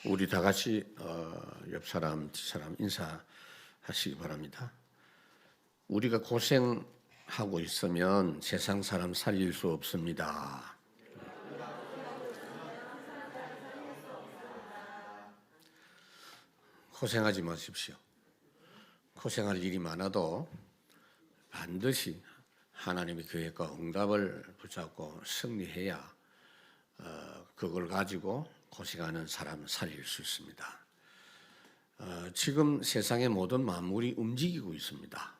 우리 다 같이 옆 사람, 뒷 사람 인사하시기 바랍니다. 우리가 고생하고 있으면 세상 사람 살릴 수 없습니다. 고생하지 마십시오. 고생할 일이 많아도 반드시 하나님의 계획과 응답을 붙잡고 승리해야 그걸 가지고 고생하는 사람을 살릴 수 있습니다. 지금 세상의 모든 만물이 움직이고 있습니다.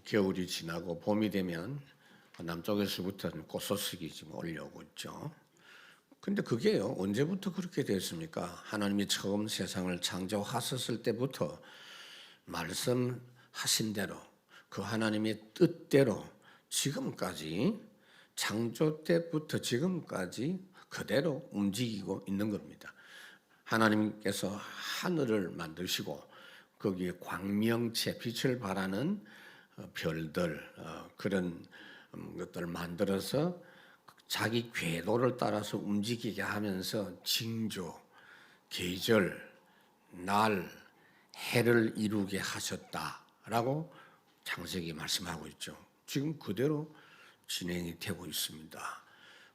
겨울이 지나고 봄이 되면 남쪽에서부터는 꽃소식이 지금 올라오고 있죠. 근데 그게요, 언제부터 그렇게 됐습니까? 하나님이 처음 세상을 창조하셨을 때부터 말씀하신 대로 그 하나님의 뜻대로 지금까지, 창조 때부터 지금까지 그대로 움직이고 있는 겁니다. 하나님께서 하늘을 만드시고 거기에 광명체, 빛을 발하는 별들, 그런 것들을 만들어서 자기 궤도를 따라서 움직이게 하면서 징조, 계절, 날, 해를 이루게 하셨다라고 창세기 말씀하고 있죠. 지금 그대로 진행이 되고 있습니다.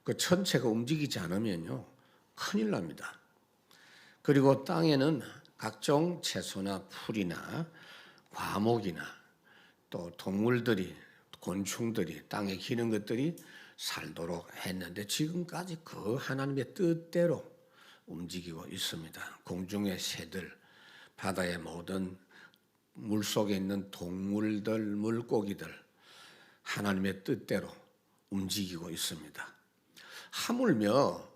그 천체가 움직이지 않으면요, 큰일 납니다. 그리고 땅에는 각종 채소나 풀이나 과목이나 또 동물들이, 곤충들이, 땅에 기는 것들이 살도록 했는데 지금까지 그 하나님의 뜻대로 움직이고 있습니다. 공중의 새들, 바다의 모든 물속에 있는 동물들, 물고기들, 하나님의 뜻대로 움직이고 있습니다. 하물며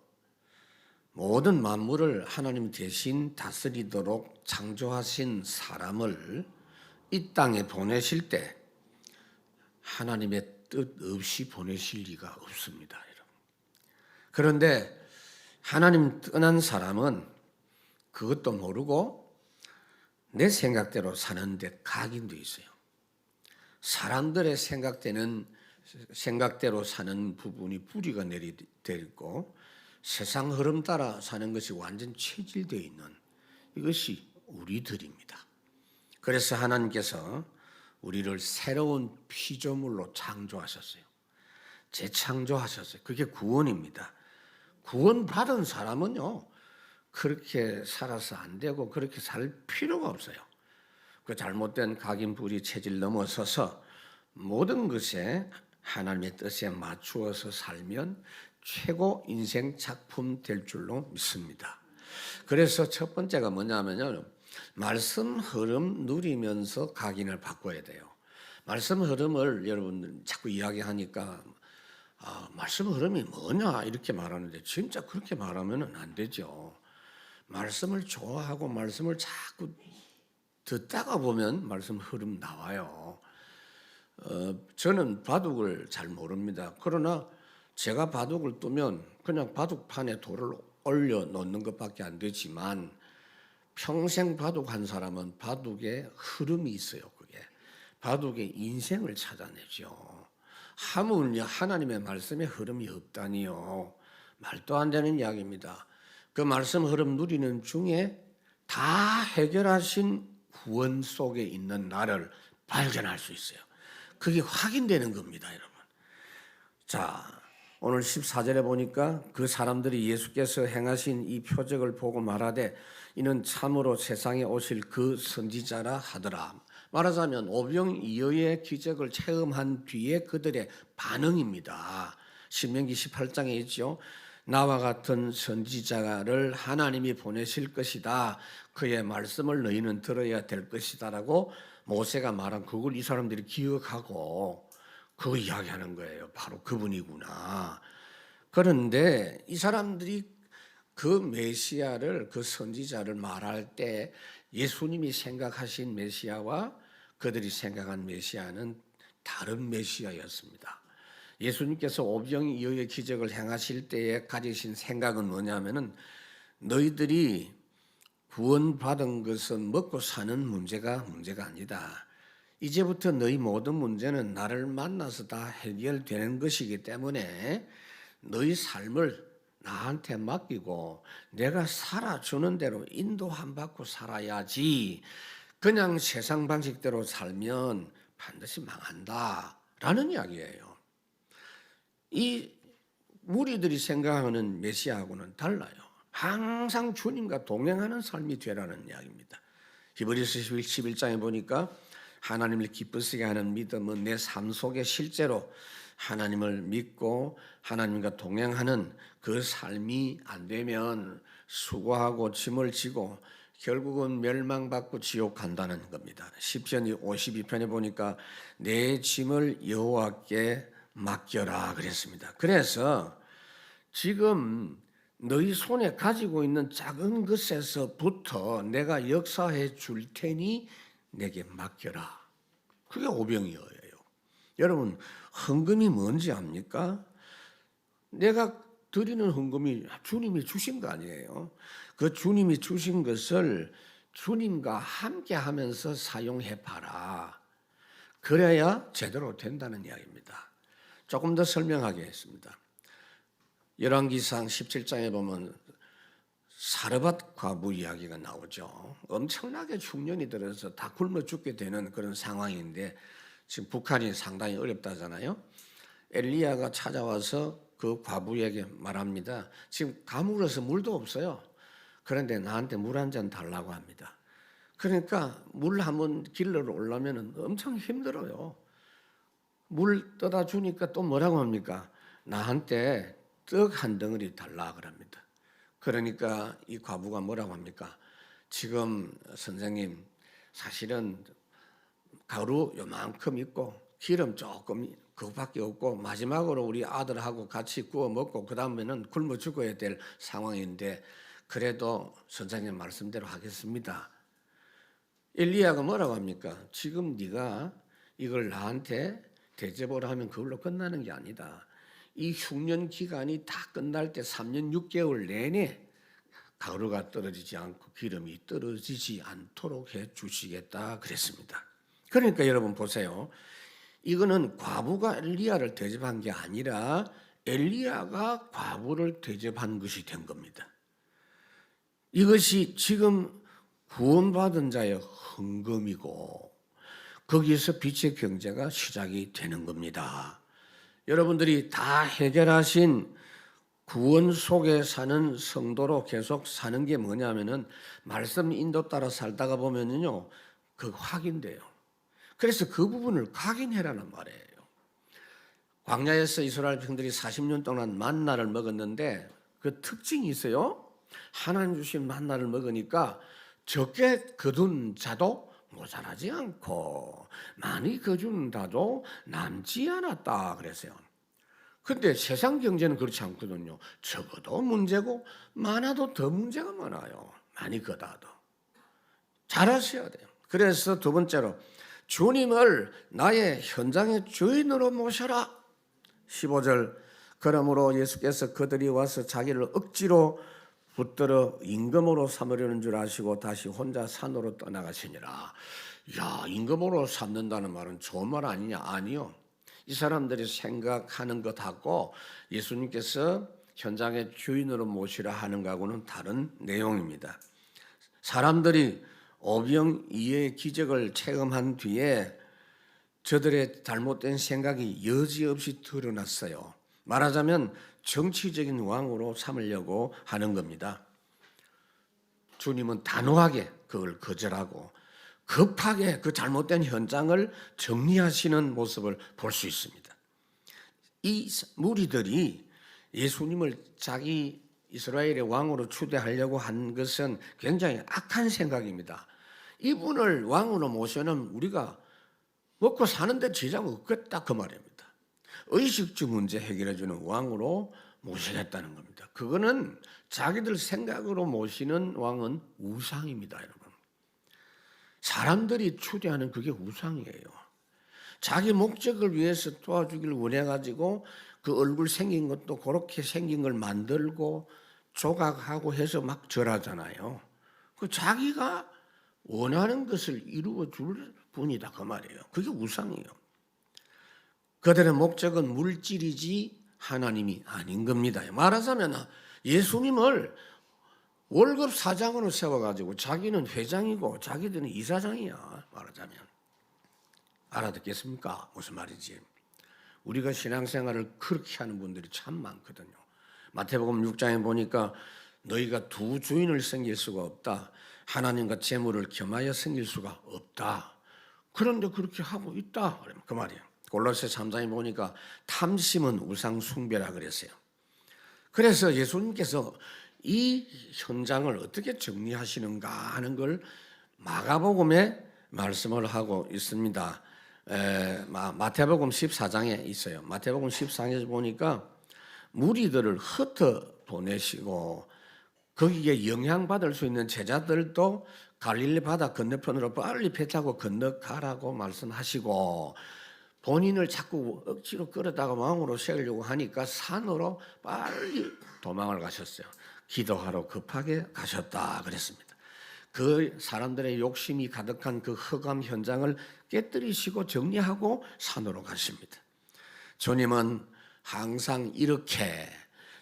모든 만물을 하나님 대신 다스리도록 창조하신 사람을 이 땅에 보내실 때 하나님의 뜻 없이 보내실 리가 없습니다, 여러분. 그런데 하나님 떠난 사람은 그것도 모르고 내 생각대로 사는 데 각인돼 있어요. 사람들의 생각대로 사는 부분이 뿌리가 내리되어 있고 세상 흐름 따라 사는 것이 완전 체질되어 있는 이것이 우리들입니다. 그래서 하나님께서 우리를 새로운 피조물로 창조하셨어요. 재창조하셨어요. 그게 구원입니다. 구원받은 사람은요, 그렇게 살아서 안 되고 그렇게 살 필요가 없어요. 그 잘못된 각인부리 체질 넘어서서 모든 것에 하나님의 뜻에 맞추어서 살면 최고 인생 작품 될 줄로 믿습니다. 그래서 첫 번째가 뭐냐면요, 말씀 흐름 누리면서 각인을 바꿔야 돼요. 말씀 흐름을 여러분들 자꾸 이야기하니까 말씀 흐름이 뭐냐 이렇게 말하는데 진짜 그렇게 말하면 안 되죠. 말씀을 좋아하고 말씀을 자꾸 듣다가 보면 말씀 흐름 나와요. 저는 바둑을 잘 모릅니다. 그러나 제가 바둑을 두면 그냥 바둑판에 돌을 올려 놓는 것밖에 안 되지만 평생 바둑한 사람은 바둑에 흐름이 있어요. 그게 바둑의 인생을 찾아내죠. 하물며 하나님의 말씀에 흐름이 없다니요, 말도 안 되는 이야기입니다. 그 말씀 흐름 누리는 중에 다 해결하신 구원 속에 있는 나를 발견할 수 있어요. 그게 확인되는 겁니다, 여러분. 자, 오늘 14절에 보니까 그 사람들이 예수께서 행하신 이 표적을 보고 말하되 이는 참으로 세상에 오실 그 선지자라 하더라. 말하자면 오병이어의 기적을 체험한 뒤에 그들의 반응입니다. 신명기 18장에 있죠. 나와 같은 선지자를 하나님이 보내실 것이다. 그의 말씀을 너희는 들어야 될 것이다 라고 모세가 말한 그걸 이 사람들이 기억하고 그거 이야기하는 거예요. 바로 그분이구나. 그런데 이 사람들이 그 메시아를, 그 선지자를 말할 때 예수님이 생각하신 메시아와 그들이 생각한 메시아는 다른 메시아였습니다. 예수님께서 오병이어의 기적을 행하실 때에 가지신 생각은 뭐냐면은 너희들이 구원받은 것은 먹고 사는 문제가 아니다. 이제부터 너희 모든 문제는 나를 만나서 다 해결되는 것이기 때문에 너희 삶을 나한테 맡기고 내가 살아주는 대로 인도 안 받고 살아야지. 그냥 세상 방식대로 살면 반드시 망한다라는 이야기예요. 이 무리들이 생각하는 메시아하고는 달라요. 항상 주님과 동행하는 삶이 되라는 이야기입니다. 히브리서 11장에 보니까 하나님을 기쁘시게 하는 믿음은 내 삶 속에 실제로 하나님을 믿고 하나님과 동행하는 그 삶이 안 되면 수고하고 짐을 지고 결국은 멸망받고 지옥 간다는 겁니다. 시편 52편에 보니까 내 짐을 여호와께 맡겨라 그랬습니다. 그래서 지금 너희 손에 가지고 있는 작은 것에서부터 내가 역사해 줄 테니 내게 맡겨라. 그게 오병이어예요. 여러분, 헌금이 뭔지 압니까? 내가 드리는 헌금이 주님이 주신 거 아니에요. 그 주님이 주신 것을 주님과 함께 하면서 사용해 봐라. 그래야 제대로 된다는 이야기입니다. 조금 더 설명하겠습니다. 열왕기상 17장에 보면 사르밧 과부 이야기가 나오죠. 엄청나게 흉년이 들어서 다 굶어 죽게 되는 그런 상황인데 지금 북한이 상당히 어렵다잖아요. 엘리야가 찾아와서 그 과부에게 말합니다. 지금 가물어서 물도 없어요. 그런데 나한테 물 한 잔 달라고 합니다. 그러니까 물 한번 길러 오려면 엄청 힘들어요. 물 떠다 주니까 또 뭐라고 합니까? 나한테 떡 한 덩어리 달라 그럽니다. 그러니까 이 과부가 뭐라고 합니까? 지금 선생님 사실은 가루 요만큼 있고 기름 조금 그거밖에 없고 마지막으로 우리 아들하고 같이 구워 먹고 그 다음에는 굶어 죽어야 될 상황인데 그래도 선생님 말씀대로 하겠습니다. 엘리야가 뭐라고 합니까? 지금 네가 이걸 나한테 대접을 하면 그걸로 끝나는 게 아니다. 이 흉년 기간이 다 끝날 때 3년 6개월 내내 가루가 떨어지지 않고 기름이 떨어지지 않도록 해 주시겠다 그랬습니다. 그러니까 여러분 보세요. 이거는 과부가 엘리야를 대접한 게 아니라 엘리야가 과부를 대접한 것이 된 겁니다. 이것이 지금 구원받은 자의 헌금이고 거기에서 빛의 경제가 시작이 되는 겁니다. 여러분들이 다 해결하신 구원 속에 사는 성도로 계속 사는 게 뭐냐면은 말씀 인도 따라 살다가 보면은요 그 확인돼요. 그래서 그 부분을 각인해라는 말이에요. 광야에서 이스라엘 백성들이 40년 동안 만나를 먹었는데 그 특징이 있어요. 하나님 주신 만나를 먹으니까 적게 거둔 자도 모자라지 않고 많이 거둔 자도 남지 않았다 그랬어요. 근데 세상 경제는 그렇지 않거든요. 적어도 문제고 많아도 더 문제가 많아요. 많이 거다도. 잘하셔야 돼요. 그래서 두 번째로 주님을 나의 현장의 주인으로 모셔라. 15절 그러므로 예수께서 그들이 와서 자기를 억지로 붙들어 임금으로 삼으려는 줄 아시고 다시 혼자 산으로 떠나가시니라. 야, 임금으로 삼는다는 말은 좋은 말 아니냐? 아니요. 이 사람들이 생각하는 것하고 예수님께서 현장의 주인으로 모시라 하는 것하고는 다른 내용입니다. 사람들이 오병이어의 기적을 체험한 뒤에 저들의 잘못된 생각이 여지없이 드러났어요. 말하자면 정치적인 왕으로 삼으려고 하는 겁니다. 주님은 단호하게 그걸 거절하고 급하게 그 잘못된 현장을 정리하시는 모습을 볼 수 있습니다. 이 무리들이 예수님을 자기 이스라엘의 왕으로 추대하려고 한 것은 굉장히 악한 생각입니다. 이분을 왕으로 모셔는 우리가 먹고 사는데 지장 없겠다 그 말입니다. 의식주 문제 해결해주는 왕으로 모시겠다는 겁니다. 그거는 자기들 생각으로 모시는 왕은 우상입니다, 여러분. 사람들이 추대하는 그게 우상이에요. 자기 목적을 위해서 도와주기를 원해가지고 그 얼굴 생긴 것도 그렇게 생긴 걸 만들고 조각하고 해서 막 절하잖아요. 그 자기가 원하는 것을 이루어 줄 분이다 그 말이에요. 그게 우상이에요. 그들의 목적은 물질이지 하나님이 아닌 겁니다. 말하자면 예수님을 월급 사장으로 세워가지고 자기는 회장이고 자기들은 이사장이야. 말하자면 알아듣겠습니까? 무슨 말인지. 우리가 신앙생활을 그렇게 하는 분들이 참 많거든요. 마태복음 6장에 보니까 너희가 두 주인을 섬길 수가 없다. 하나님과 재물을 겸하여 섬길 수가 없다. 그런데 그렇게 하고 있다. 그 말이에요. 골로새 3장에 보니까 탐심은 우상 숭배라 그랬어요. 그래서 예수님께서 이 현장을 어떻게 정리하시는가 하는 걸 마가복음에 말씀을 하고 있습니다. 마태복음 14장에 있어요. 마태복음 14장에 보니까 무리들을 흩어 보내시고 거기에 영향받을 수 있는 제자들도 갈릴리 바다 건너편으로 빨리 배 타고 건너가라고 말씀하시고 본인을 자꾸 억지로 끌어다가 왕으로 세우려고 하니까 산으로 빨리 도망을 가셨어요. 기도하러 급하게 가셨다 그랬습니다. 그 사람들의 욕심이 가득한 그 흑암 현장을 깨뜨리시고 정리하고 산으로 가십니다. 주님은 항상 이렇게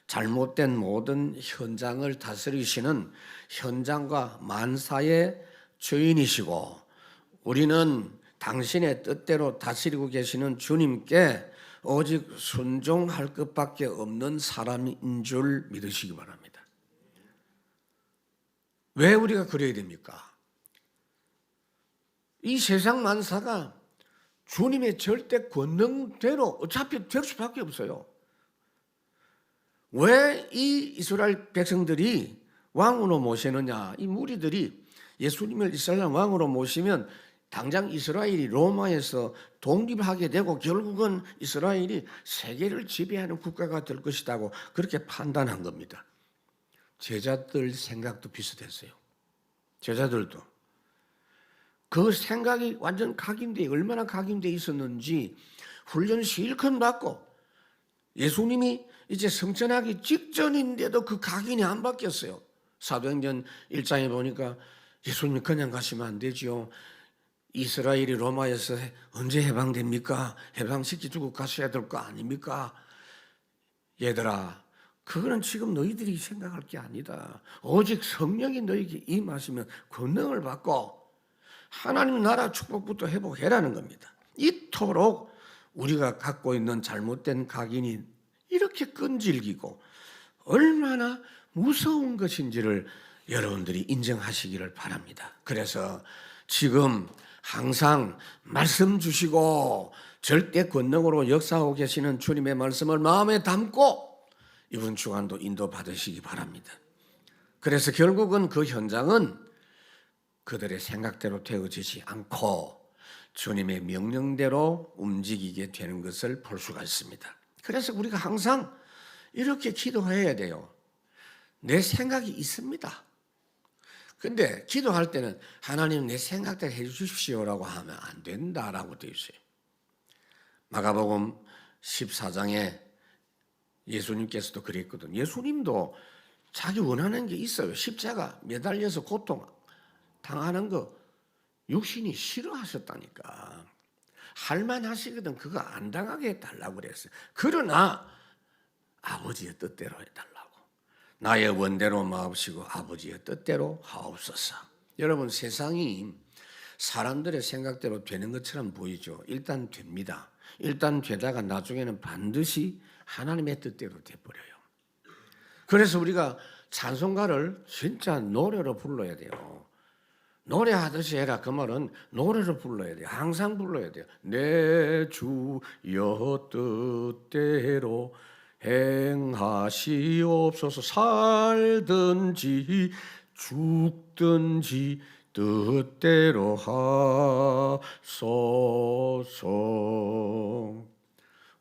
잘못된 모든 현장을 다스리시는 현장과 만사의 주인이시고 우리는 당신의 뜻대로 다스리고 계시는 주님께 오직 순종할 것밖에 없는 사람인 줄 믿으시기 바랍니다. 왜 우리가 그래야 됩니까? 이 세상 만사가 주님의 절대 권능대로 어차피 될 수밖에 없어요. 왜 이 이스라엘 백성들이 왕으로 모시느냐? 이 무리들이 예수님을 이스라엘 왕으로 모시면 당장 이스라엘이 로마에서 독립하게 되고 결국은 이스라엘이 세계를 지배하는 국가가 될 것이라고 그렇게 판단한 겁니다. 제자들 생각도 비슷했어요. 제자들도 그 생각이 완전 각인돼 얼마나 각인돼 있었는지 훈련 실컷 받고 예수님이 이제 성천하기 직전인데도 그 각인이 안 바뀌었어요. 사도행전 1장에 보니까 예수님 그냥 가시면 안 되지요. 이스라엘이 로마에서 언제 해방됩니까? 해방시켜주고 가셔야 될 거 아닙니까? 얘들아, 그거는 지금 너희들이 생각할 게 아니다. 오직 성령이 너희에게 임하시면 권능을 받고 하나님 나라 축복부터 회복해라는 겁니다. 이토록 우리가 갖고 있는 잘못된 각인이 이렇게 끈질기고 얼마나 무서운 것인지를 여러분들이 인정하시기를 바랍니다. 그래서 지금 항상 말씀 주시고 절대 권능으로 역사하고 계시는 주님의 말씀을 마음에 담고 이번 주간도 인도받으시기 바랍니다. 그래서 결국은 그 현장은 그들의 생각대로 되어지지 않고 주님의 명령대로 움직이게 되는 것을 볼 수가 있습니다. 그래서 우리가 항상 이렇게 기도해야 돼요. 내 생각이 있습니다. 근데 기도할 때는 하나님 내 생각대로 해 주십시오라고 하면 안 된다라고 되어 있어요. 마가복음 14장에 예수님께서도 그랬거든. 예수님도 자기 원하는 게 있어요. 십자가 매달려서 고통 당하는 거 육신이 싫어하셨다니까. 할만하시거든. 그거 안 당하게 해달라고 그랬어요. 그러나 아버지의 뜻대로 해달라고. 나의 원대로 마옵시고 아버지의 뜻대로 하옵소서. 여러분 세상이 사람들의 생각대로 되는 것처럼 보이죠. 일단 됩니다. 일단 되다가 나중에는 반드시 하나님의 뜻대로 돼버려요. 그래서 우리가 찬송가를 진짜 노래로 불러야 돼요. 노래하듯이 해라. 그 말은 노래로 불러야 돼요. 항상 불러야 돼요. 내 주여 뜻대로 행하시옵소서. 살든지 죽든지 뜻대로 하소서.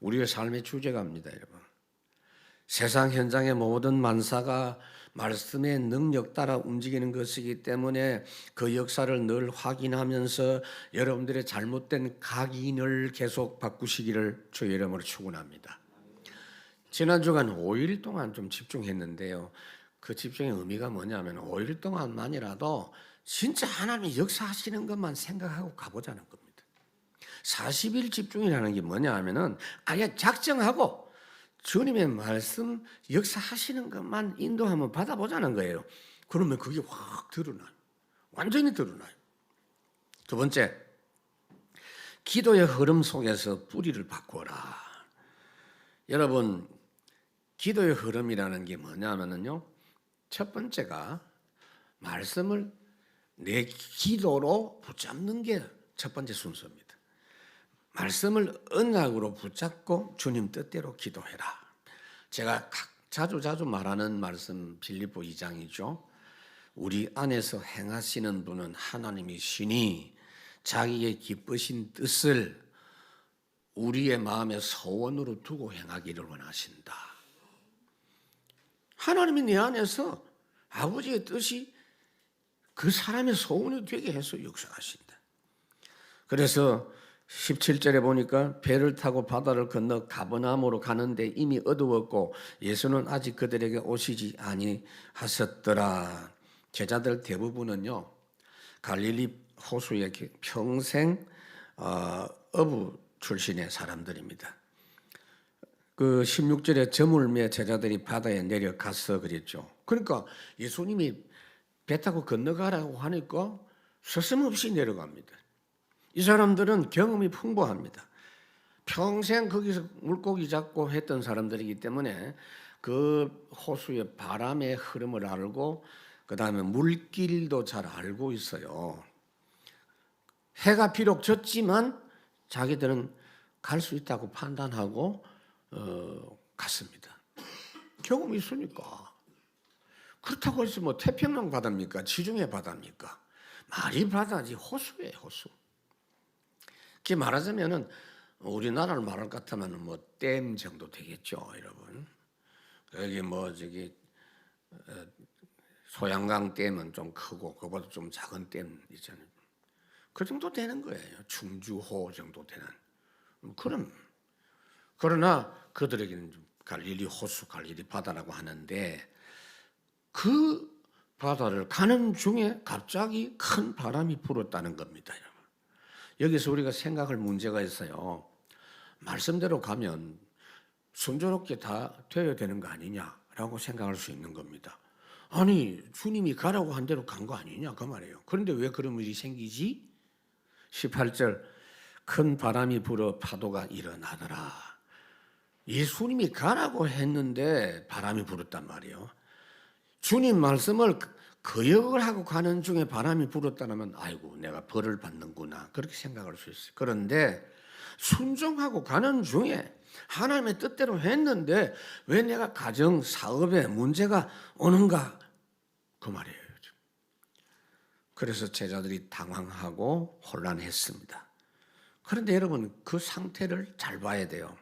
우리의 삶의 주제가입니다, 여러분. 세상 현장의 모든 만사가 말씀의 능력 따라 움직이는 것이기 때문에 그 역사를 늘 확인하면서 여러분들의 잘못된 각인을 계속 바꾸시기를 주의 이름으로 축원합니다. 지난 주간 5일 동안 좀 집중했는데요. 그 집중의 의미가 뭐냐면 5일 동안만이라도 진짜 하나님이 역사하시는 것만 생각하고 가보자는 겁니다. 40일 집중이라는 게 뭐냐 하면은 아예 작정하고 주님의 말씀 역사하시는 것만 인도하면 받아보자는 거예요. 그러면 그게 확 드러나요. 완전히 드러나요. 두 번째, 기도의 흐름 속에서 뿌리를 바꾸어라. 여러분, 기도의 흐름이라는 게 뭐냐면요, 첫 번째가 말씀을 내 기도로 붙잡는 게 첫 번째 순서입니다. 말씀을 언약으로 붙잡고 주님 뜻대로 기도해라. 제가 자주 말하는 말씀 빌립보 2장이죠. 우리 안에서 행하시는 분은 하나님이시니 자기의 기쁘신 뜻을 우리의 마음의 소원으로 두고 행하기를 원하신다. 하나님이 내 안에서 아버지의 뜻이 그 사람의 소원이 되게 해서 역사하신다. 그래서 17절에 보니까 배를 타고 바다를 건너 가버나움으로 가는데 이미 어두웠고 예수는 아직 그들에게 오시지 아니하셨더라. 제자들 대부분은요, 갈릴리 호수에 평생 어부 출신의 사람들입니다. 그 16절에 저물매 제자들이 바다에 내려가서 그랬죠. 그러니까 예수님이 배 타고 건너가라고 하니까 서슴없이 내려갑니다. 이 사람들은 경험이 풍부합니다. 평생 거기서 물고기 잡고 했던 사람들이기 때문에 그 호수의 바람의 흐름을 알고 그 다음에 물길도 잘 알고 있어요. 해가 비록 졌지만 자기들은 갈 수 있다고 판단하고 갔습니다. 경험이 있으니까. 그렇다고 해서 뭐 태평양 바다입니까? 지중해 바다입니까? 말이 바다지 호수예요, 호수. 이렇게 말하자면은 우리나라를 말할 것 같으면 뭐 댐 정도 되겠죠, 여러분. 여기 뭐 저기 소양강 댐은 좀 크고 그보다 좀 작은 댐 있잖아요. 그 정도 되는 거예요. 충주호 정도 되는. 그러나 그들에게는 갈릴리 호수, 갈릴리 바다라고 하는데 그 바다를 가는 중에 갑자기 큰 바람이 불었다는 겁니다. 여기서 우리가 생각할 문제가 있어요. 말씀대로 가면 순조롭게 다 되어야 되는 거 아니냐라고 생각할 수 있는 겁니다. 아니, 주님이 가라고 한 대로 간 거 아니냐 그 말이에요. 그런데 왜 그런 일이 생기지? 18절, 큰 바람이 불어 파도가 일어나더라. 예수님이 가라고 했는데 바람이 불었단 말이에요. 주님 말씀을 거역을 하고 가는 중에 바람이 불었다면 아이고 내가 벌을 받는구나 그렇게 생각할 수 있어요. 그런데 순종하고 가는 중에 하나님의 뜻대로 했는데 왜 내가 가정 사업에 문제가 오는가 그 말이에요. 그래서 제자들이 당황하고 혼란했습니다. 그런데 여러분 그 상태를 잘 봐야 돼요.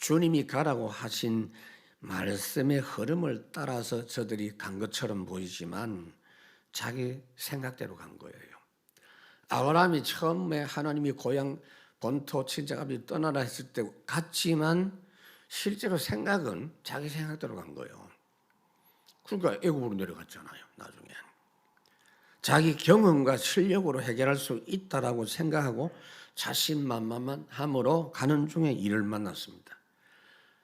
주님이 가라고 하신 말씀의 흐름을 따라서 저들이 간 것처럼 보이지만 자기 생각대로 간 거예요. 아브라함이 처음에 하나님이 고향 본토 친정아버지 떠나라 했을 때 갔지만 실제로 생각은 자기 생각대로 간 거예요. 그러니까 애굽으로 내려갔잖아요. 나중에 자기 경험과 실력으로 해결할 수 있다라고 생각하고 자신만만함으로 가는 중에 이를 만났습니다.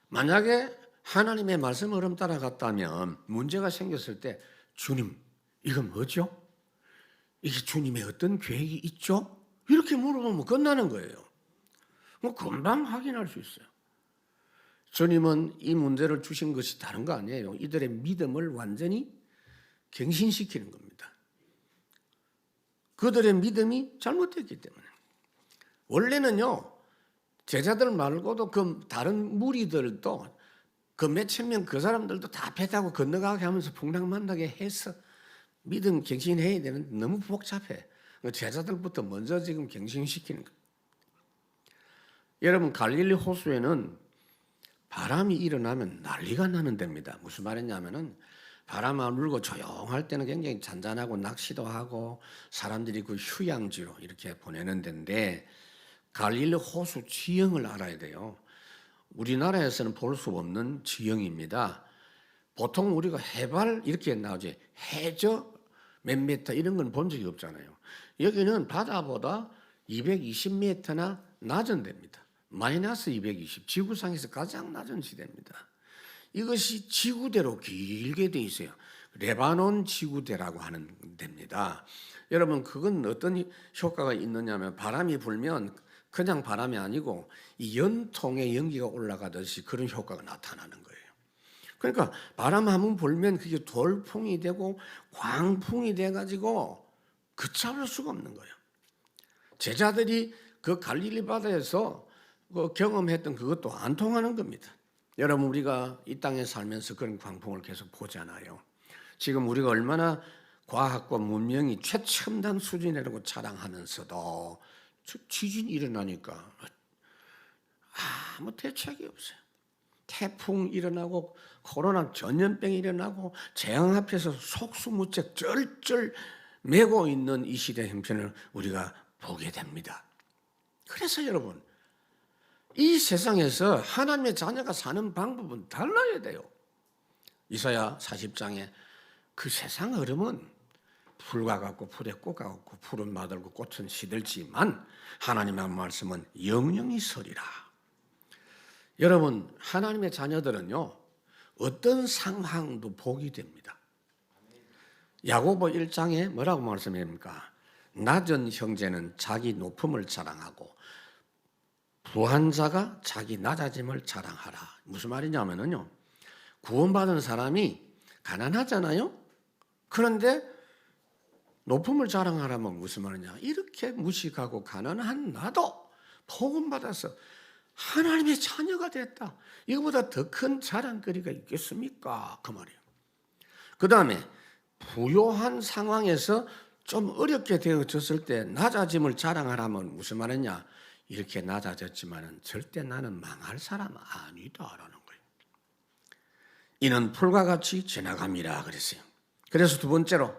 만약에 하나님의 말씀 흐름 따라갔다면 문제가 생겼을 때 주님 이건 뭐죠? 이게 주님의 어떤 계획이 있죠? 이렇게 물어보면 끝나는 거예요. 뭐 금방 확인할 수 있어요. 주님은 이 문제를 주신 것이 다른 거 아니에요. 이들의 믿음을 완전히 갱신시키는 겁니다. 그들의 믿음이 잘못됐기 때문에. 원래는요, 제자들 말고도 그 다른 무리들도 그 몇천 명 그 사람들도 다 배 타고 건너가게 하면서 풍랑만나게 해서 믿음 갱신해야 되는데 너무 복잡해. 제자들부터 먼저 지금 갱신시키는 거예요. 여러분 갈릴리 호수에는 바람이 일어나면 난리가 나는 데입니다. 무슨 말이냐면은 바람 안 불고 조용할 때는 굉장히 잔잔하고 낚시도 하고 사람들이 그 휴양지로 이렇게 보내는 데인데 갈릴리 호수 지형을 알아야 돼요. 우리나라에서는 볼 수 없는 지형입니다. 보통 우리가 해발 이렇게 나오지 해저 몇 미터 이런 건 본 적이 없잖아요. 여기는 바다보다 220m나 낮은 데입니다. 마이너스 220, 지구상에서 가장 낮은 지대입니다. 이것이 지구대로 길게 돼 있어요. 레바논 지구대라고 하는 데입니다. 여러분, 그건 어떤 효과가 있느냐면 바람이 불면 그냥 바람이 아니고 이 연통에 연기가 올라가듯이 그런 효과가 나타나는 거예요. 그러니까 바람 한번 불면 그게 돌풍이 되고 광풍이 돼가지고 걷잡을 수가 없는 거예요. 제자들이 그 갈릴리 바다에서 그 경험했던 그것도 안 통하는 겁니다. 여러분, 우리가 이 땅에 살면서 그런 광풍을 계속 보잖아요. 지금 우리가 얼마나 과학과 문명이 최첨단 수준이라고 자랑하면서도 지진이 일어나니까 아무 대책이 없어요. 태풍 일어나고 코로나 전염병이 일어나고 재앙 앞에서 속수무책 쩔쩔 매고 있는 이 시대 형편을 우리가 보게 됩니다. 그래서 여러분, 이 세상에서 하나님의 자녀가 사는 방법은 달라야 돼요. 이사야 40장에 그 세상 흐름은 풀과 같고 풀에 꽃과 같고 풀은 마들고 꽃은 시들지만 하나님의 말씀은 영영이 서리라. 여러분, 하나님의 자녀들은요, 어떤 상황도 복이 됩니다. 야고보 1장에 뭐라고 말씀합니까? 낮은 형제는 자기 높음을 자랑하고 부한 자가 자기 낮아짐을 자랑하라. 무슨 말이냐면요, 구원받은 사람이 가난하잖아요. 그런데 높음을 자랑하라면 무슨 말이냐? 이렇게 무식하고 가난한 나도 복음 받아서 하나님의 자녀가 됐다. 이거보다 더 큰 자랑거리가 있겠습니까? 그 말이에요. 그 다음에 부요한 상황에서 좀 어렵게 되어졌을 때 낮아짐을 자랑하라면 무슨 말이냐? 이렇게 낮아졌지만 절대 나는 망할 사람 아니다라는 거예요. 이는 풀과 같이 지나갑니다 그랬어요. 그래서 두 번째로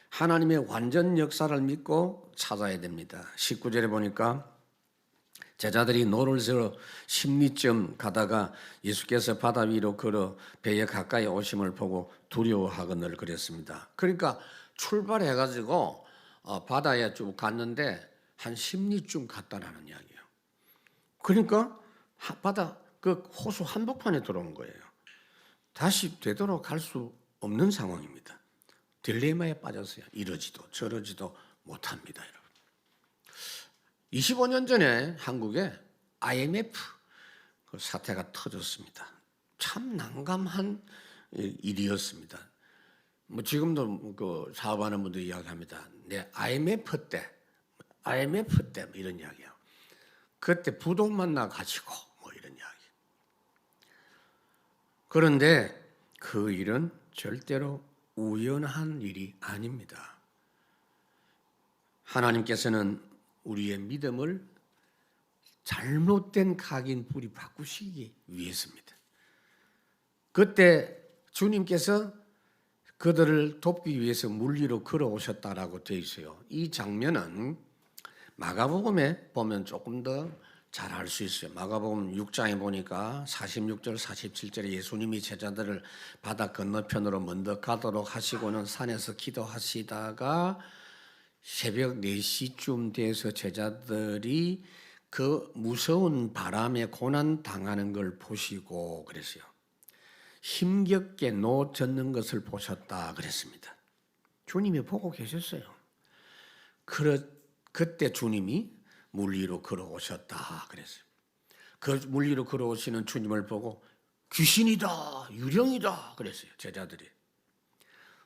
하나님의 완전 역사를 믿고 찾아야 됩니다. 19절에 보니까 제자들이 노를 저어 십리쯤 가다가 예수께서 바다 위로 걸어 배에 가까이 오심을 보고 두려워하거늘 그랬습니다. 그러니까 출발해가지고 바다에 쭉 갔는데 한 십리쯤 갔다라는 이야기예요. 그러니까 바다 그 호수 한복판에 들어온 거예요. 다시 되도록 갈 수 없는 상황입니다. 딜레마에 빠졌어요. 이러지도 저러지도 못합니다, 여러분. 25년 전에 한국에 IMF 그 사태가 터졌습니다. 참 난감한 일이었습니다. 뭐 지금도 그 사업하는 분들 이야기합니다. 네, IMF 때 이런 이야기요. 그때 부동 만나 가지고 뭐 이런 이야기. 그런데 그 일은 절대로 우연한 일이 아닙니다. 하나님께서는 우리의 믿음을 잘못된 각인 뿌리 바꾸시기 위해서입니다. 그때 주님께서 그들을 돕기 위해서 물 위로 걸어오셨다라고 되어 있어요. 이 장면은 마가복음에 보면 조금 더 잘 알 수 있어요. 마가복음 6장에 보니까 46절 47절에 예수님이 제자들을 바다 건너편으로 먼저 가도록 하시고는 산에서 기도하시다가 새벽 4시쯤 돼서 제자들이 그 무서운 바람에 고난 당하는 걸 보시고 그랬어요. 힘겹게 놓젓는 것을 보셨다 그랬습니다. 주님이 보고 계셨어요. 그때 주님이 물 위로 걸어오셨다 그랬어요. 그 물 위로 걸어오시는 주님을 보고 귀신이다, 유령이다 그랬어요, 제자들이.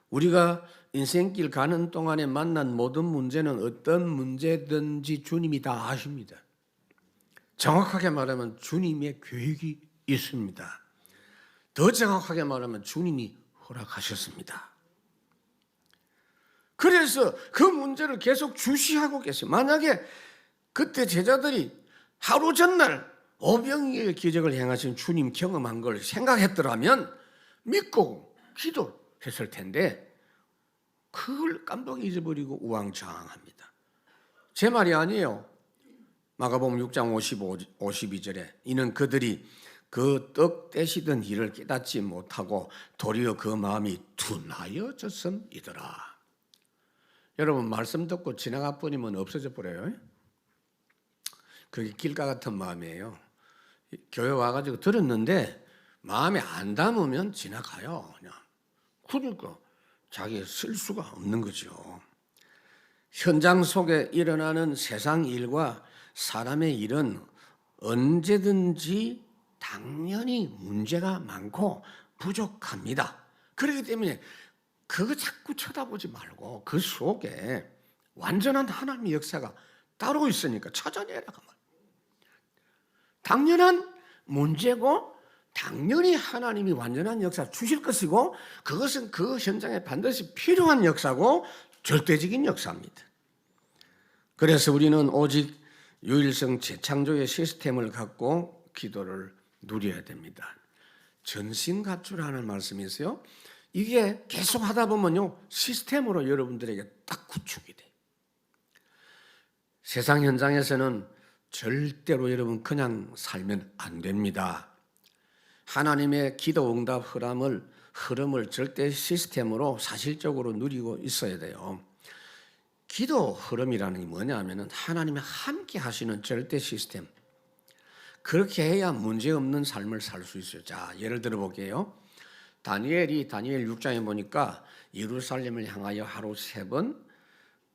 우리가 인생길 가는 동안에 만난 모든 문제는 어떤 문제든지 주님이 다 아십니다. 정확하게 말하면 주님의 계획이 있습니다. 더 정확하게 말하면 주님이 허락하셨습니다. 그래서 그 문제를 계속 주시하고 계세요. 만약에 그때 제자들이 하루 전날 오병이의 기적을 행하신 주님 경험한 걸 생각했더라면 믿고 기도했을 텐데 그걸 깜빡 잊어버리고 우왕좌왕합니다. 제 말이 아니에요. 마가복음 6장 52절에 이는 그들이 그 떡 떼시던 일을 깨닫지 못하고 도리어 그 마음이 둔하여졌음이더라. 여러분, 말씀 듣고 지나가 버리면 없어져 버려요. 그게 길가 같은 마음이에요. 교회 와가지고 들었는데 마음에 안 담으면 지나가요. 그냥. 그러니까 자기가 쓸 수가 없는 거죠. 현장 속에 일어나는 세상 일과 사람의 일은 언제든지 당연히 문제가 많고 부족합니다. 그렇기 때문에 그거 자꾸 쳐다보지 말고 그 속에 완전한 하나님의 역사가 따로 있으니까 찾아내라. 당연한 문제고 당연히 하나님이 완전한 역사 주실 것이고 그것은 그 현장에 반드시 필요한 역사고 절대적인 역사입니다. 그래서 우리는 오직 유일성 재창조의 시스템을 갖고 기도를 누려야 됩니다. 전신갑주라는 말씀이 있어요. 이게 계속 하다 보면요 시스템으로 여러분들에게 딱 구축이 돼요. 세상 현장에서는 절대로 여러분 그냥 살면 안 됩니다. 하나님의 기도 응답 흐름을 절대 시스템으로 사실적으로 누리고 있어야 돼요. 기도 흐름이라는 게 뭐냐면은 하나님이 함께 하시는 절대 시스템. 그렇게 해야 문제없는 삶을 살 수 있어요. 자, 예를 들어 볼게요. 다니엘 6장에 보니까 예루살렘을 향하여 하루 3번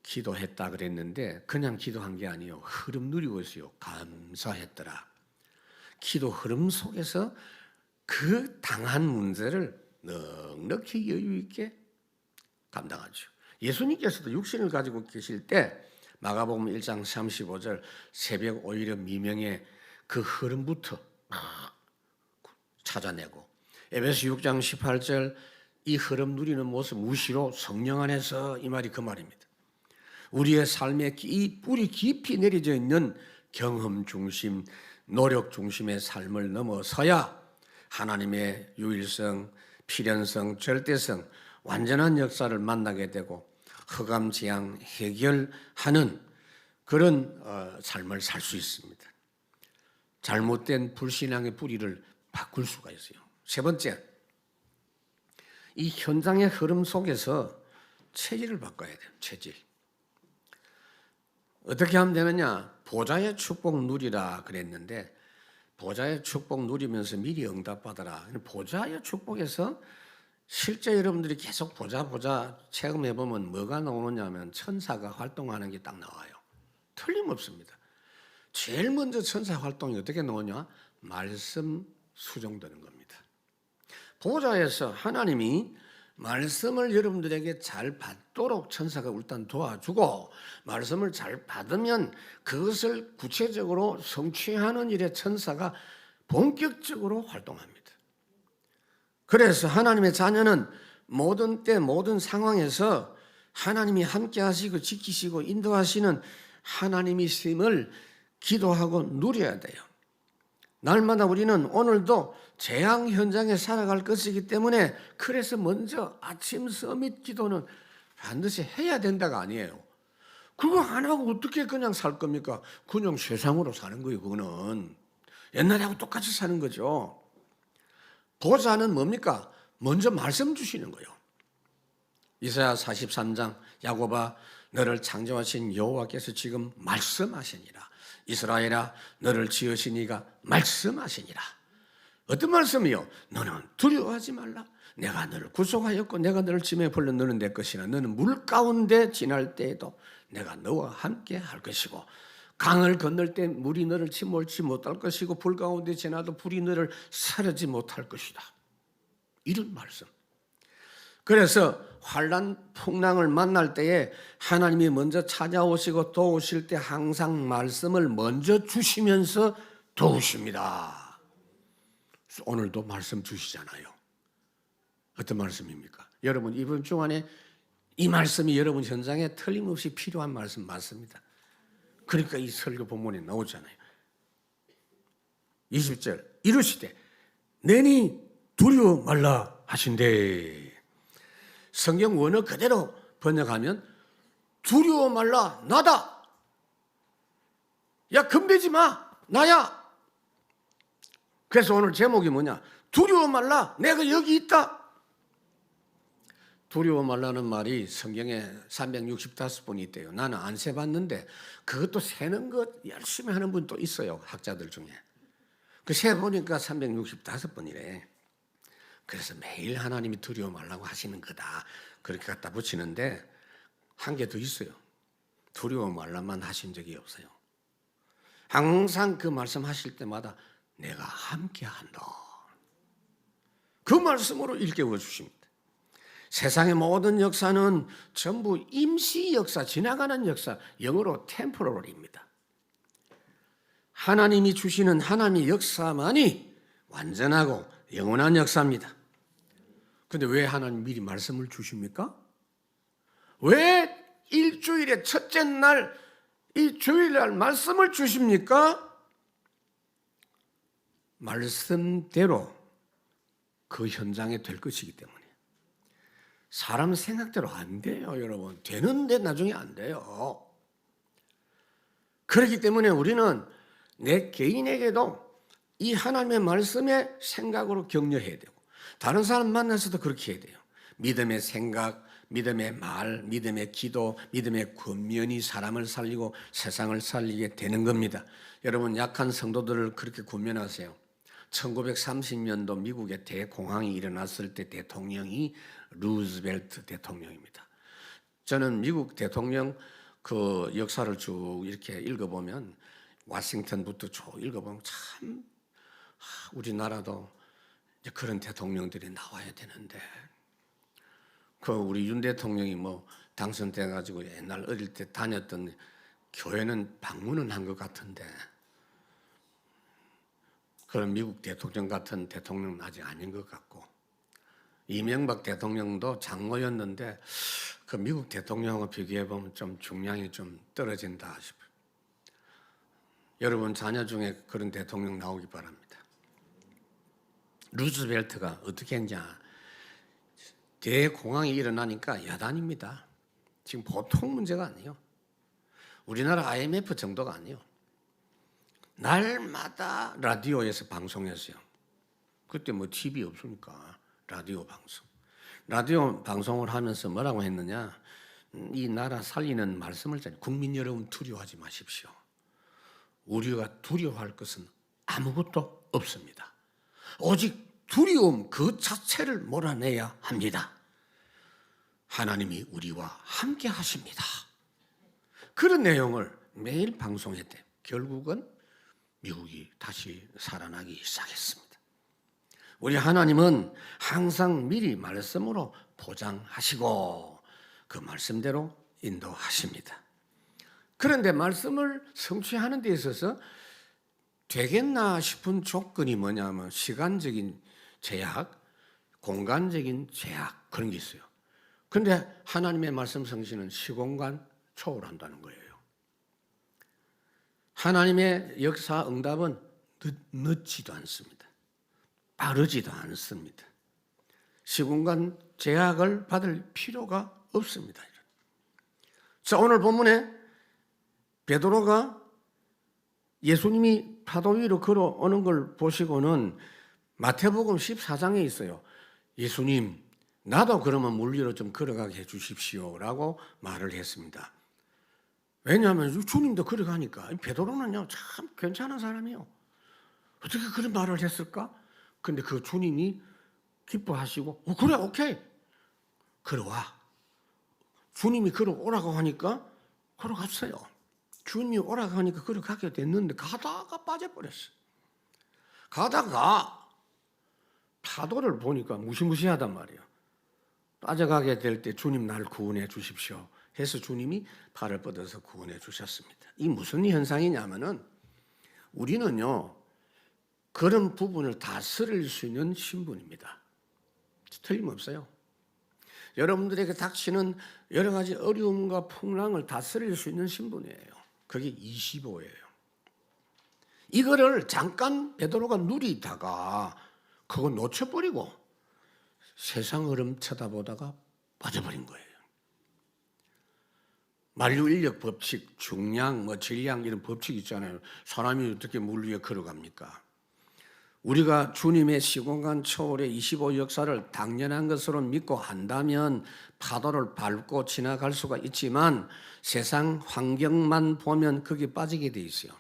기도했다 그랬는데 그냥 기도한 게 아니에요. 흐름 누리고 있어요. 감사했더라. 기도 흐름 속에서 그 당한 문제를 넉넉히 여유 있게 감당하죠. 예수님께서도 육신을 가지고 계실 때 마가복음 1장 35절 새벽 오히려 미명의 그 흐름부터 찾아내고 에베소 6장 18절 이 흐름 누리는 모습 무시로 성령 안에서 이 말이 그 말입니다. 우리의 삶에 이 뿌리 깊이 내려져 있는 경험 중심, 노력 중심의 삶을 넘어서야 하나님의 유일성, 필연성, 절대성, 완전한 역사를 만나게 되고 허감지양 해결하는 그런 삶을 살 수 있습니다. 잘못된 불신앙의 뿌리를 바꿀 수가 있어요. 세 번째, 이 현장의 흐름 속에서 체질을 바꿔야 돼요. 체질. 어떻게 하면 되느냐? 보좌의 축복 누리라 그랬는데 보좌의 축복 누리면서 미리 응답받아라. 보좌의 축복에서 실제 여러분들이 계속 보자 체험해 보면 뭐가 나오느냐 하면 천사가 활동하는 게 딱 나와요. 틀림없습니다. 제일 먼저 천사 활동이 어떻게 나오냐? 말씀 수정되는 겁니다. 보좌에서 하나님이 말씀을 여러분들에게 잘 받도록 천사가 일단 도와주고 말씀을 잘 받으면 그것을 구체적으로 성취하는 일에 천사가 본격적으로 활동합니다. 그래서 하나님의 자녀는 모든 때 모든 상황에서 하나님이 함께 하시고 지키시고 인도하시는 하나님이심을 기도하고 누려야 돼요. 날마다 우리는 오늘도 재앙 현장에 살아갈 것이기 때문에 그래서 먼저 아침 서밋 기도는 반드시 해야 된다가 아니에요. 그거 안 하고 어떻게 그냥 살 겁니까? 그냥 세상으로 사는 거예요. 그거는 옛날하고 똑같이 사는 거죠. 보좌는 뭡니까? 먼저 말씀 주시는 거예요. 이사야 43장 야곱아 너를 창조하신 여호와께서 지금 말씀하시니라. 이스라엘아 너를 지으신 이가 말씀하시니라. 어떤 말씀이요? 너는 두려워하지 말라. 내가 너를 구속하였고 내가 너를 짐에 불러 너는 내 것이라. 너는 물 가운데 지날 때에도 내가 너와 함께 할 것이고 강을 건널 때 물이 너를 침몰치 못할 것이고 불 가운데 지나도 불이 너를 사르지 못할 것이다. 이런 말씀. 그래서 환난 풍랑을 만날 때에 하나님이 먼저 찾아오시고 도우실 때 항상 말씀을 먼저 주시면서 도우십니다. 오늘도 말씀 주시잖아요. 어떤 말씀입니까? 여러분 이번 주간에 이 말씀이 여러분 현장에 틀림없이 필요한 말씀 맞습니다. 그러니까 이 설교 본문에 나오잖아요. 20절 이르시되 내니 두려워 말라 하신대. 성경 원어 그대로 번역하면 두려워 말라 나다. 야 겁내지 마 나야. 그래서 오늘 제목이 뭐냐? 두려워 말라 내가 여기 있다. 두려워 말라는 말이 성경에 365번이 있대요. 나는 안 세봤는데 그것도 세는 것 열심히 하는 분 또 있어요. 학자들 중에. 그 세보니까 365번이래. 그래서 매일 하나님이 두려워 말라고 하시는 거다. 그렇게 갖다 붙이는데 한 개 더 있어요. 두려워 말라만 하신 적이 없어요. 항상 그 말씀하실 때마다 내가 함께한다. 그 말씀으로 일깨워 주십니다. 세상의 모든 역사는 전부 임시 역사, 지나가는 역사, 영어로 템포럴입니다. 하나님이 주시는 하나님의 역사만이 완전하고 영원한 역사입니다. 그런데 왜 하나님 미리 말씀을 주십니까? 왜 일주일의 첫째 날, 이 주일날 말씀을 주십니까? 말씀대로 그 현장에 될 것이기 때문에. 사람 생각대로 안 돼요, 여러분. 되는데 나중에 안 돼요. 그렇기 때문에 우리는 내 개인에게도 이 하나님의 말씀의 생각으로 격려해야 되고 다른 사람 만나서도 그렇게 해야 돼요. 믿음의 생각, 믿음의 말, 믿음의 기도, 믿음의 권면이 사람을 살리고 세상을 살리게 되는 겁니다. 여러분 약한 성도들을 그렇게 권면하세요. 1930년도 미국의 대공황이 일어났을 때 대통령이 루즈벨트 대통령입니다. 저는 미국 대통령 그 역사를 쭉 이렇게 읽어보면 워싱턴부터 쭉 읽어보면 참 우리나라도 이제 그런 대통령들이 나와야 되는데 그 우리 윤 대통령이 뭐 당선돼 가지고 옛날 어릴 때 다녔던 교회는 방문은 한 것 같은데 그런 미국 대통령 같은 대통령은 아직 아닌 것 같고 이명박 대통령도 장로였는데 그 미국 대통령하고 비교해 보면 좀 중량이 좀 떨어진다 싶어요. 여러분 자녀 중에 그런 대통령 나오기 바랍니다. 루즈벨트가 어떻게 했냐? 대공황이 일어나니까 야단입니다. 지금 보통 문제가 아니에요. 우리나라 IMF 정도가 아니에요. 날마다 라디오에서 방송했어요. 그때 뭐 TV 없으니까 라디오 방송. 라디오 방송을 하면서 뭐라고 했느냐? 이 나라 살리는 말씀을 잘 국민 여러분 두려워하지 마십시오. 우리가 두려워할 것은 아무것도 없습니다. 오직 두려움 그 자체를 몰아내야 합니다. 하나님이 우리와 함께 하십니다. 그런 내용을 매일 방송했대요. 결국은 미국이 다시 살아나기 시작했습니다. 우리 하나님은 항상 미리 말씀으로 보장하시고 그 말씀대로 인도하십니다. 그런데 말씀을 성취하는 데 있어서 되겠나 싶은 조건이 뭐냐면 시간적인 제약, 공간적인 제약 그런 게 있어요. 그런데 하나님의 말씀 성취는 시공간 초월한다는 거예요. 하나님의 역사 응답은 늦지도 않습니다. 빠르지도 않습니다. 시공간 제약을 받을 필요가 없습니다. 자, 오늘 본문에 베드로가 예수님이 파도 위로 걸어오는 걸 보시고는 마태복음 14장에 있어요. 예수님, 나도 그러면 물 위로 좀 걸어가게 해 주십시오 라고 말을 했습니다. 왜냐하면 주님도 걸어가니까. 베드로는요 참 괜찮은 사람이에요. 어떻게 그런 말을 했을까? 근데 그 주님이 기뻐하시고 그래 오케이 걸어와. 주님이 걸어오라고 하니까 걸어갔어요. 주님이 오라고 하니까 걸어가게 됐는데 가다가 빠져버렸어요. 가다가 파도를 보니까 무시무시하단 말이에요. 빠져가게 될 때 주님 날 구원해 주십시오 해서 주님이 팔을 뻗어서 구원해 주셨습니다. 이 무슨 현상이냐면은 우리는요 그런 부분을 다스릴 수 있는 신분입니다. 틀림없어요. 여러분들에게 닥치는 여러 가지 어려움과 풍랑을 다스릴 수 있는 신분이에요. 그게 25예요. 이거를 잠깐 베드로가 누리다가 그거 놓쳐버리고 세상 흐름 쳐다보다가 빠져버린 거예요. 만류인력 법칙, 중량, 질량 이런 법칙 있잖아요. 사람이 어떻게 물 위에 걸어갑니까? 우리가 주님의 시공간 초월의 25 역사를 당연한 것으로 믿고 한다면 파도를 밟고 지나갈 수가 있지만 세상 환경만 보면 거기에 빠지게 돼 있어요.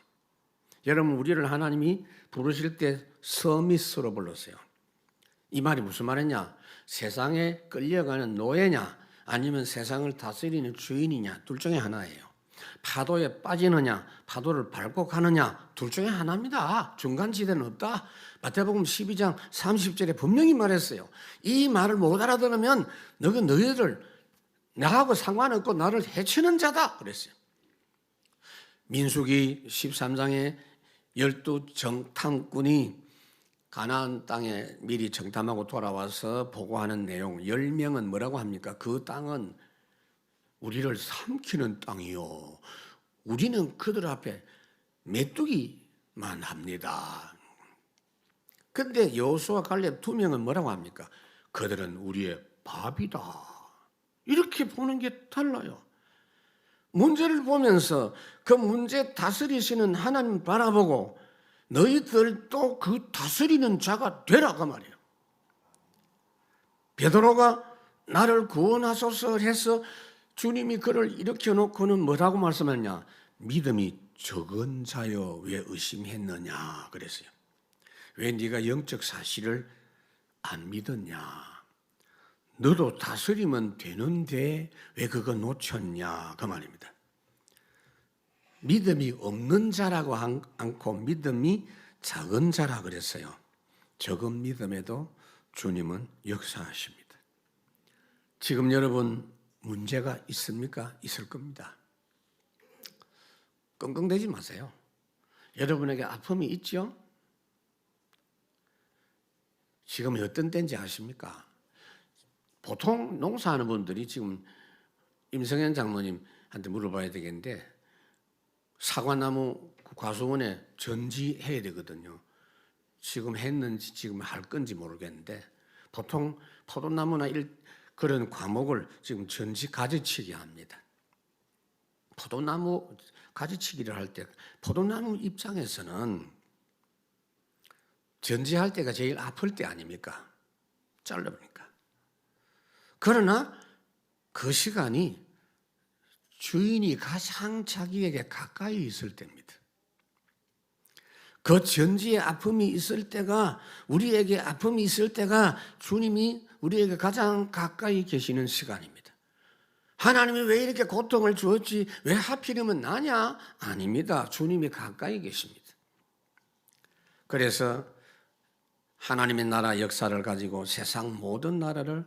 여러분, 우리를 하나님이 부르실 때 서밋으로 불렀어요. 이 말이 무슨 말이냐? 세상에 끌려가는 노예냐 아니면 세상을 다스리는 주인이냐, 둘 중에 하나예요. 파도에 빠지느냐 파도를 밟고 가느냐, 둘 중에 하나입니다. 중간지대는 없다. 마태복음 12장 30절에 분명히 말했어요. 이 말을 못 알아들으면 너희들 나하고 상관없고 나를 해치는 자다 그랬어요. 민수기 13장에 12 정탐꾼이 가나안 땅에 미리 정탐하고 돌아와서 보고하는 내용 10명은 뭐라고 합니까? 그 땅은 우리를 삼키는 땅이요, 우리는 그들 앞에 메뚜기만 합니다. 근데 여호수아 갈렙 2명은 뭐라고 합니까? 그들은 우리의 밥이다. 이렇게 보는 게 달라요. 문제를 보면서 그 문제 다스리시는 하나님 바라보고 너희들도 그 다스리는 자가 되라 그 말이에요. 베드로가 나를 구원하소서 해서 주님이 그를 일으켜 놓고는 뭐라고 말씀했냐? 믿음이 적은 자여 왜 의심했느냐 그랬어요. 왜 네가 영적 사실을 안 믿었냐? 너도 다스리면 되는데 왜 그거 놓쳤냐 그 말입니다. 믿음이 없는 자라고 않고 믿음이 작은 자라 그랬어요. 적은 믿음에도 주님은 역사하십니다. 지금 여러분 문제가 있습니까? 있을 겁니다. 끙끙대지 마세요. 여러분에게 아픔이 있죠? 지금 어떤 때인지 아십니까? 보통 농사하는 분들이 지금 임성현 장모님한테 물어봐야 되겠는데 사과나무 과수원에 전지해야 되거든요. 지금 했는지 지금 할 건지 모르겠는데 보통 포도나무나 그런 과목을 지금 전지 가지치기 합니다. 포도나무 가지치기를 할 때 포도나무 입장에서는 전지할 때가 제일 아플 때 아닙니까? 잘라보니까. 그러나 그 시간이 주인이 가장 자기에게 가까이 있을 때입니다. 그 전지에 아픔이 있을 때가, 우리에게 아픔이 있을 때가 주님이 우리에게 가장 가까이 계시는 시간입니다. 하나님이 왜 이렇게 고통을 주었지? 왜 하필이면 나냐? 아닙니다. 주님이 가까이 계십니다. 그래서 하나님의 나라 역사를 가지고 세상 모든 나라를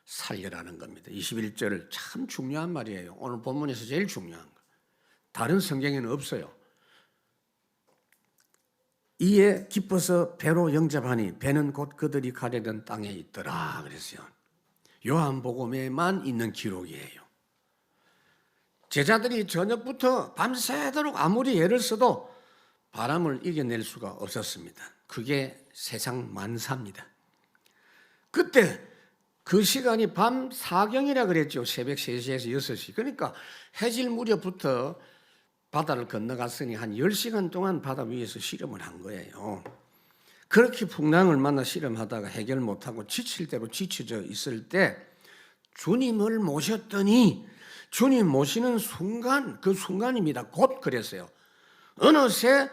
살려라는 겁니다. 21절 참 중요한 말이에요. 오늘 본문에서 제일 중요한 거. 다른 성경에는 없어요. 이에 기뻐서 배로 영접하니 배는 곧 그들이 가려던 땅에 있더라 그랬어요. 요한복음에만 있는 기록이에요. 제자들이 저녁부터 밤새도록 아무리 애를 써도 바람을 이겨낼 수가 없었습니다. 그게 세상 만사입니다. 그때 그 시간이 밤 사경이라 그랬죠. 새벽 3시에서 6시. 그러니까 해질 무렵부터 바다를 건너갔으니 한 10시간 동안 바다 위에서 실험을 한 거예요. 그렇게 풍랑을 만나 실험하다가 해결 못하고 지칠 대로 지쳐져 있을 때 주님을 모셨더니 주님 모시는 순간, 그 순간입니다. 곧 그랬어요. 어느새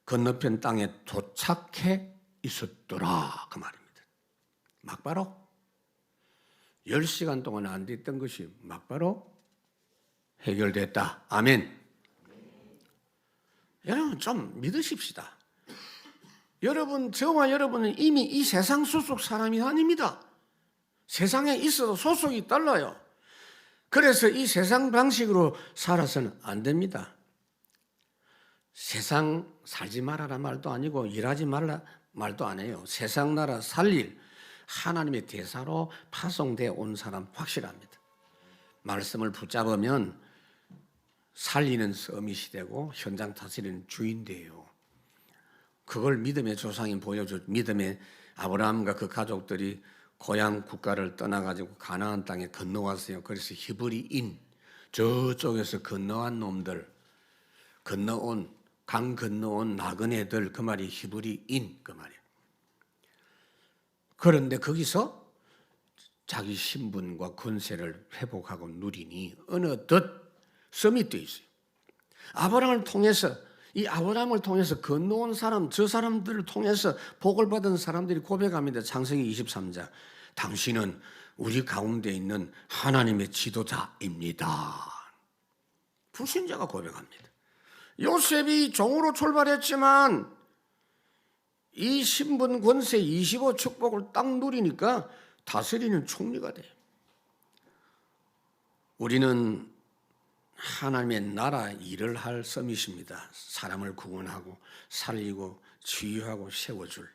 건너편 땅에 도착해 있었더라 그 말입니다. 막바로 10시간 동안 안 됐던 것이 막바로 해결됐다. 아멘. 여러분 좀 믿으십시다. 여러분, 저와 여러분은 이미 이 세상 소속 사람이 아닙니다. 세상에 있어도 소속이 달라요. 그래서 이 세상 방식으로 살아서는 안 됩니다. 세상 살지 말아라 말도 아니고 일하지 말라 말도 안 해요. 세상 나라 살릴 하나님의 대사로 파송되어 온 사람 확실합니다. 말씀을 붙잡으면 살리는 서밋이 되고 현장 다스리는 주인 돼요. 그걸 믿음의 조상이 보여줘. 믿음의 아브라함과 그 가족들이 고향 국가를 떠나가지고 가나안 땅에 건너왔어요. 그래서 히브리인, 저쪽에서 건너온 놈들, 강 건너온 나그네들, 그 말이 히브리인 그 말이에요. 그런데 거기서 자기 신분과 권세를 회복하고 누리니 어느덧 썸이 떠 있어요. 아브라함을 통해서 이 아브라함을 통해서 건너온 사람, 저 사람들을 통해서 복을 받은 사람들이 고백합니다. 창세기 23장. 당신은 우리 가운데 있는 하나님의 지도자입니다. 불신자가 고백합니다. 요셉이 종으로 출발했지만 이 신분 권세 25 축복을 딱 누리니까 다스리는 총리가 돼요. 우리는 하나님의 나라 일을 할 썸이십니다. 사람을 구원하고 살리고 치유하고 세워줄.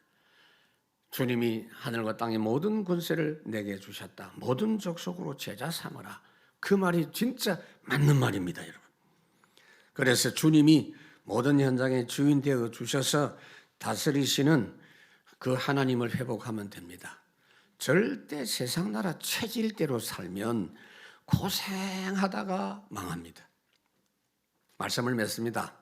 주님이 하늘과 땅의 모든 권세를 내게 주셨다. 모든 족속으로 제자 삼으라. 그 말이 진짜 맞는 말입니다, 여러분. 그래서 주님이 모든 현장의 주인 되어 주셔서 다스리시는 그 하나님을 회복하면 됩니다. 절대 세상 나라 체질대로 살면 고생하다가 망합니다. 말씀을 맺습니다.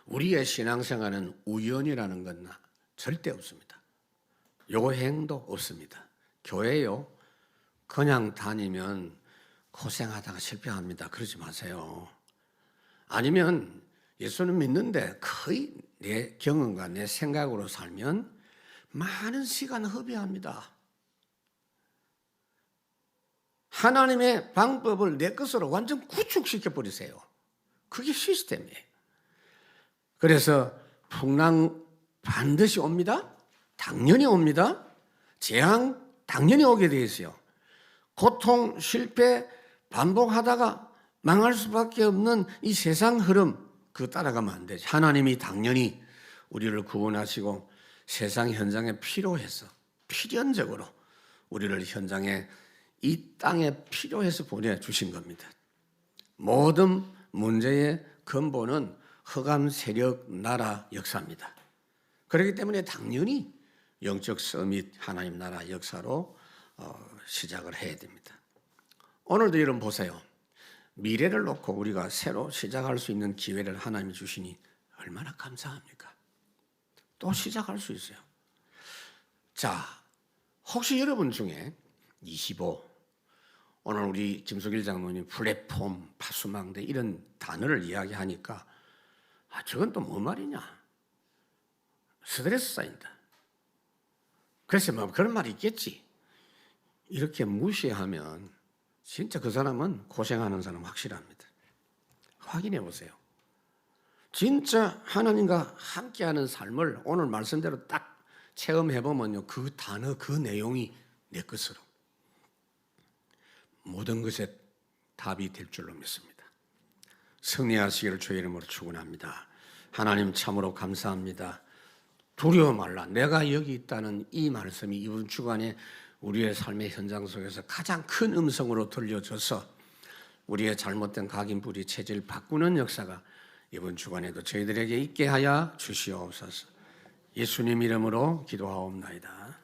우리의 신앙생활은 우연이라는 건 절대 없습니다. 요행도 없습니다. 교회요, 그냥 다니면 고생하다가 실패합니다. 그러지 마세요. 아니면 예수는 믿는데 거의 내 경험과 내 생각으로 살면 많은 시간 허비합니다. 하나님의 방법을 내 것으로 완전 구축시켜 버리세요. 그게 시스템이에요. 그래서 풍랑 반드시 옵니다. 당연히 옵니다. 재앙 당연히 오게 되어 있어요. 고통, 실패 반복하다가 망할 수밖에 없는 이 세상 흐름, 그거 따라가면 안 되죠. 하나님이 당연히 우리를 구원하시고 세상 현장에 필요해서 필연적으로 우리를 현장에 이 땅에 필요해서 보내주신 겁니다. 모든 문제의 근본은 흑암 세력 나라 역사입니다. 그렇기 때문에 당연히 영적 서밋 하나님 나라 역사로 시작을 해야 됩니다. 오늘도 여러분 보세요. 미래를 놓고 우리가 새로 시작할 수 있는 기회를 하나님이 주시니 얼마나 감사합니까? 또 시작할 수 있어요. 자, 혹시 여러분 중에 25, 오늘 우리 김석일 장로님 플랫폼, 파수망대 이런 단어를 이야기하니까 저건 또 뭐 말이냐? 스트레스 쌓인다. 그래서 뭐 그런 말이 있겠지. 이렇게 무시하면 진짜 그 사람은 고생하는 사람 확실합니다. 확인해 보세요. 진짜 하나님과 함께하는 삶을 오늘 말씀대로 딱 체험해 보면요, 그 단어, 그 내용이 내 것으로 모든 것에 답이 될 줄로 믿습니다. 승리하시기를 주의 이름으로 축원합니다. 하나님 참으로 감사합니다. 두려워 말라. 내가 여기 있다는 이 말씀이 이번 주간에 우리의 삶의 현장 속에서 가장 큰 음성으로 들려져서 우리의 잘못된 각인부리 체질 바꾸는 역사가 이번 주간에도 저희들에게 있게 하여 주시옵소서. 예수님 이름으로 기도하옵나이다.